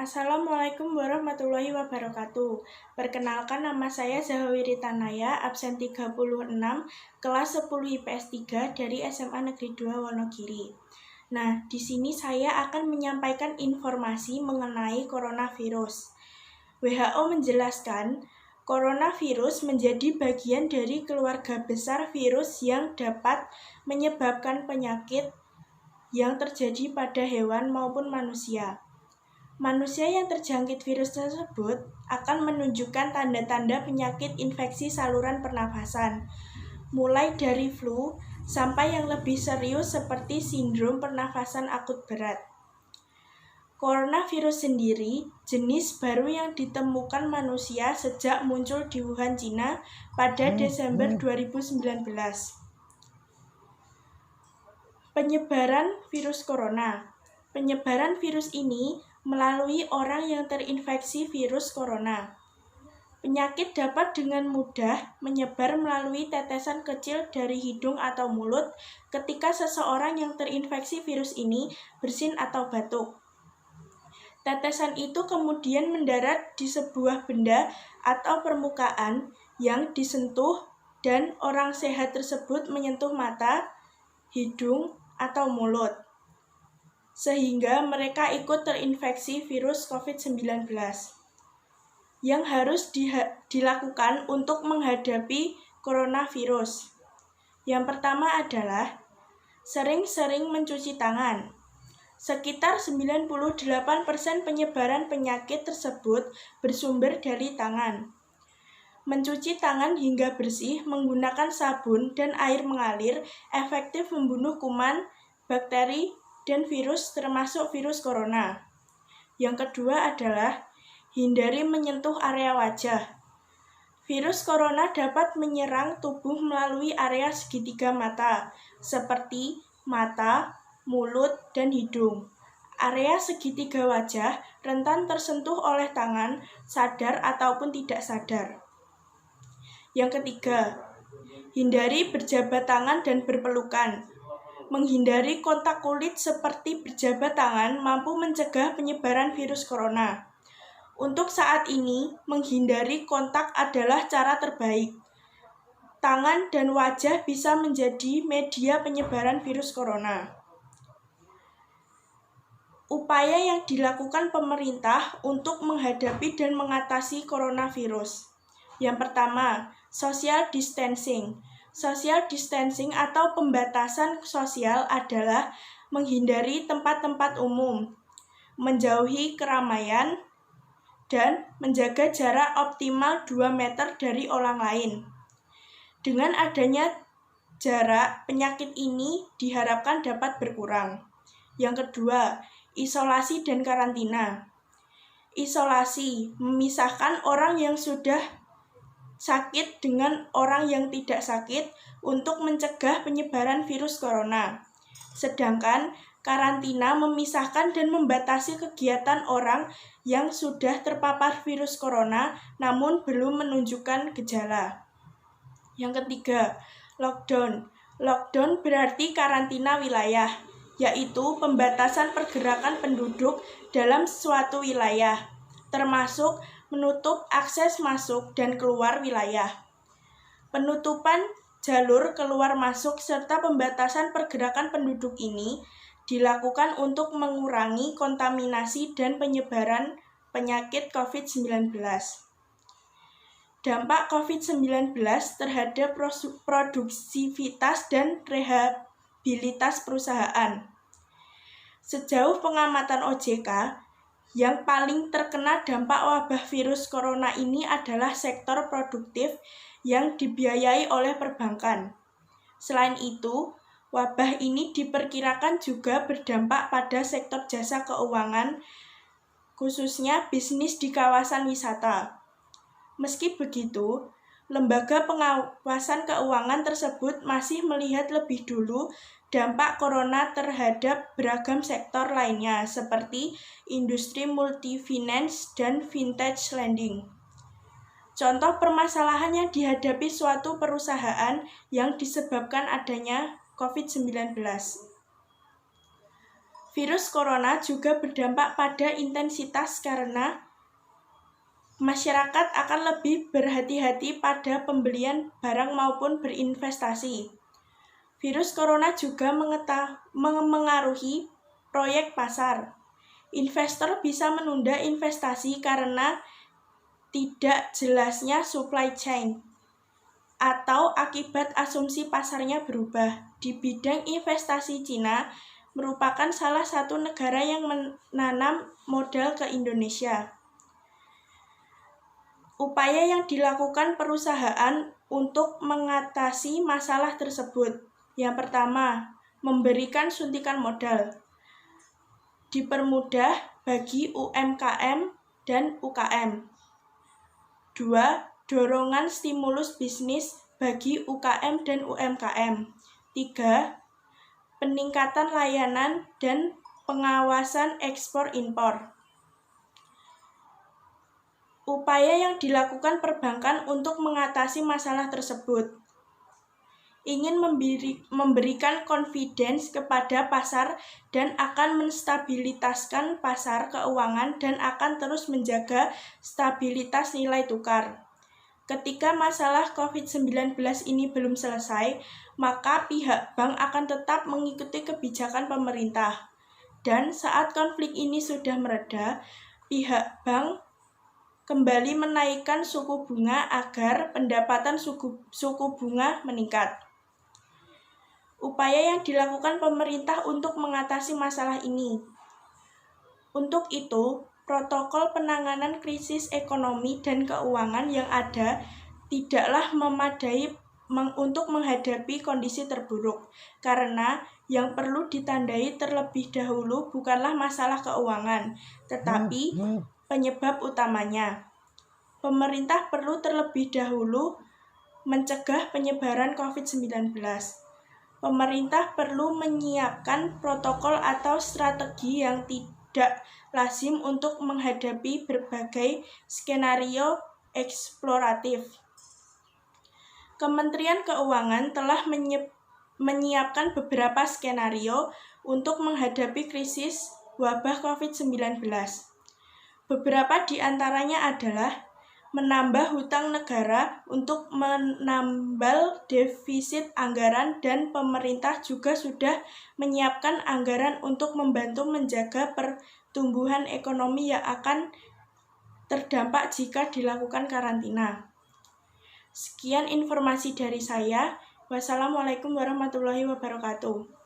Assalamualaikum warahmatullahi wabarakatuh. Perkenalkan, nama saya Zahawiri Tanaya, absen 36, kelas 10 IPS 3 dari SMA Negeri 2 Wonogiri. Nah, di sini saya akan menyampaikan informasi mengenai coronavirus. WHO menjelaskan, coronavirus menjadi bagian dari keluarga besar virus yang dapat menyebabkan penyakit yang terjadi pada hewan maupun manusia. Manusia yang terjangkit virus tersebut akan menunjukkan tanda-tanda penyakit infeksi saluran pernafasan, mulai dari flu sampai yang lebih serius seperti sindrom pernafasan akut berat. Coronavirus sendiri jenis baru yang ditemukan manusia sejak muncul di Wuhan, Cina pada Desember 2019. Penyebaran virus corona. Penyebaran virus ini melalui orang yang terinfeksi virus corona. Penyakit dapat dengan mudah menyebar melalui tetesan kecil dari hidung atau mulut ketika seseorang yang terinfeksi virus ini bersin atau batuk. Tetesan itu kemudian mendarat di sebuah benda atau permukaan yang disentuh dan orang sehat tersebut menyentuh mata, hidung, atau mulut, sehingga mereka ikut terinfeksi virus COVID-19. Yang harus dilakukan untuk menghadapi coronavirus. Yang pertama adalah sering-sering mencuci tangan. Sekitar 98% penyebaran penyakit tersebut bersumber dari tangan. Mencuci tangan hingga bersih menggunakan sabun dan air mengalir efektif membunuh kuman, bakteri, dan virus termasuk virus corona. Yang kedua adalah hindari menyentuh area wajah. Virus corona dapat menyerang tubuh melalui area segitiga mata, seperti mata, mulut, dan hidung. Area segitiga wajah rentan tersentuh oleh tangan, sadar ataupun tidak sadar. Yang ketiga, hindari berjabat tangan dan berpelukan. Menghindari kontak kulit seperti berjabat tangan mampu mencegah penyebaran virus corona. Untuk saat ini, menghindari kontak adalah cara terbaik. Tangan dan wajah bisa menjadi media penyebaran virus corona. Upaya yang dilakukan pemerintah untuk menghadapi dan mengatasi coronavirus. Yang pertama, social distancing. Social distancing atau pembatasan sosial adalah menghindari tempat-tempat umum, menjauhi keramaian, dan menjaga jarak optimal 2 meter dari orang lain. Dengan adanya jarak, penyakit ini diharapkan dapat berkurang. Yang kedua, isolasi dan karantina. Isolasi memisahkan orang yang sudah sakit dengan orang yang tidak sakit untuk mencegah penyebaran virus corona. Sedangkan karantina memisahkan dan membatasi kegiatan orang yang sudah terpapar virus corona namun belum menunjukkan gejala. Yang ketiga, lockdown. Lockdown berarti karantina wilayah, yaitu pembatasan pergerakan penduduk dalam suatu wilayah, termasuk menutup akses masuk dan keluar wilayah. Penutupan jalur keluar masuk serta pembatasan pergerakan penduduk ini dilakukan untuk mengurangi kontaminasi dan penyebaran penyakit COVID-19. Dampak COVID-19 terhadap produktivitas dan rehabilitas perusahaan. Sejauh pengamatan OJK, yang paling terkena dampak wabah virus corona ini adalah sektor produktif yang dibiayai oleh perbankan. Selain itu, wabah ini diperkirakan juga berdampak pada sektor jasa keuangan, khususnya bisnis di kawasan wisata. Meski begitu, lembaga pengawasan keuangan tersebut masih melihat lebih dulu dampak corona terhadap beragam sektor lainnya seperti industri multifinance dan vintage lending. Contoh permasalahan yang dihadapi suatu perusahaan yang disebabkan adanya COVID-19. Virus corona juga berdampak pada intensitas karena masyarakat akan lebih berhati-hati pada pembelian barang maupun berinvestasi. Virus corona juga mengaruhi proyek pasar. Investor bisa menunda investasi karena tidak jelasnya supply chain atau akibat asumsi pasarnya berubah. Di bidang investasi, Cina merupakan salah satu negara yang menanam modal ke Indonesia. Upaya yang dilakukan perusahaan untuk mengatasi masalah tersebut. Yang pertama, memberikan suntikan modal. Dipermudah bagi UMKM dan UKM. 2. Dorongan stimulus bisnis bagi UKM dan UMKM. 3. Peningkatan layanan dan pengawasan ekspor-impor. Upaya yang dilakukan perbankan untuk mengatasi masalah tersebut. Ingin memberikan confidence kepada pasar dan akan menstabilitaskan pasar keuangan dan akan terus menjaga stabilitas nilai tukar. Ketika masalah COVID-19 ini belum selesai, maka pihak bank akan tetap mengikuti kebijakan pemerintah. Dan saat konflik ini sudah mereda, pihak bank kembali menaikkan suku bunga agar pendapatan suku bunga meningkat. Upaya yang dilakukan pemerintah untuk mengatasi masalah ini. Untuk itu, protokol penanganan krisis ekonomi dan keuangan yang ada tidaklah memadai untuk menghadapi kondisi terburuk, karena yang perlu ditandai terlebih dahulu bukanlah masalah keuangan, tetapi penyebab utamanya. Pemerintah perlu terlebih dahulu mencegah penyebaran COVID-19. Pemerintah perlu menyiapkan protokol atau strategi yang tidak lazim untuk menghadapi berbagai skenario eksploratif. Kementerian Keuangan telah menyiapkan beberapa skenario untuk menghadapi krisis wabah COVID-19. Beberapa di antaranya adalah menambah hutang negara untuk menambal defisit anggaran, dan pemerintah juga sudah menyiapkan anggaran untuk membantu menjaga pertumbuhan ekonomi yang akan terdampak jika dilakukan karantina. Sekian informasi dari saya. Wassalamualaikum warahmatullahi wabarakatuh.